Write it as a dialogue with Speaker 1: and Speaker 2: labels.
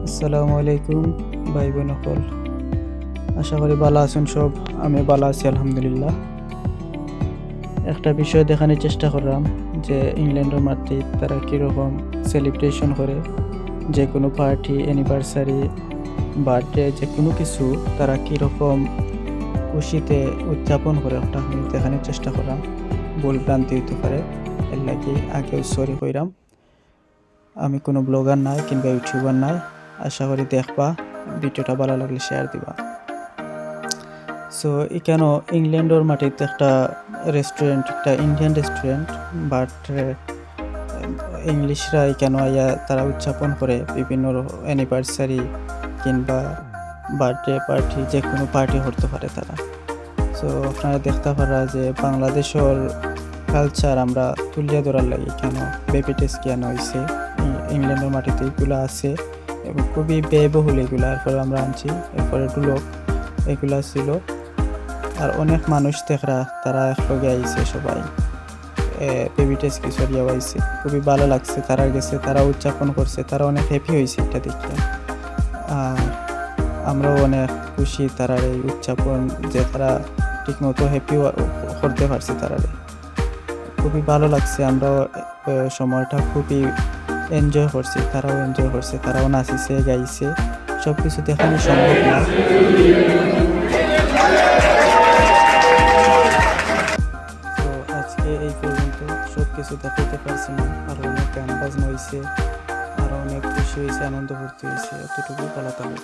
Speaker 1: আসসালামু আলাইকুম ভাই বোন সকল, আশা করি ভালো আছেন সব। আমি ভালো আছি আলহামদুলিল্লাহ। একটা বিষয় দেখানোর চেষ্টা করলাম যে ইংল্যান্ডের মাটিতে তারা কীরকম সেলিব্রেশন করে, যে কোনো পার্টি, অ্যানিভার্সারি, বার্থডে, যে কোনো কিছু তারা কীরকম খুশিতে উদযাপন করে, ওটা আমি দেখানোর চেষ্টা করলাম। ভুল ভ্রান্তি হইতে পারে, এর লাগে আগেও সরি কইরাম। আমি কোনো ব্লগার নাই কিংবা ইউটিউবার নাই। আশা করি দেখবা, ভিডিওটা ভালো লাগলে শেয়ার দিবা। সো এখানে ইংল্যান্ডের মাটিতে একটা রেস্টুরেন্ট, একটা ইন্ডিয়ান রেস্টুরেন্ট, বাট ইংলিশরা এখানে আইয়া তারা উদযাপন করে বিভিন্ন অ্যানিভার্সারি কিংবা বার্থডে পার্টি, যে কোনো পার্টি করতে পারে তারা। সো আপনারা দেখতে পারা যে বাংলাদেশের কালচার আমরা তুলিয়া ধরার লাগে কেন বেবিটেস কেন হয়েছে, ইংল্যান্ডের মাটিতে এগুলো আছে এবং খুবই ব্যয়বহুল এগুলো। এরপরে আমরা আনছি, এরপরে ডুলক এগুলা ছিল। আর অনেক মানুষ দেখরা তারা একলগে আইছে, সবাই বেবিটেস কিশোরিয়া আইছে, খুবই ভালো লাগছে। তারা গেছে, তারা উদযাপন করছে, তারা অনেক হ্যাপি হয়েছে এটা দেখে। আর আমরাও অনেক খুশি তারা এই উদযাপন, যে তারা ঠিকমতো হ্যাপি করতে পারছে। তারা খুবই ভালো লাগছে, আমরাও সময়টা খুবই এনজয় করছি, তারাও এনজয় করছে, তারাও নাচিছে, গাইছে। সব কিছু দেখানো সম্ভব না। তো আজকে এই পর্যন্ত সব কিছু দেখাতে পারছি না। আরও অনেক গান বাজনা হয়েছে, আরও অনেক খুশি হয়েছে, আনন্দ ভর্তি হয়েছে। এতটুকুই ভালো থাকবে।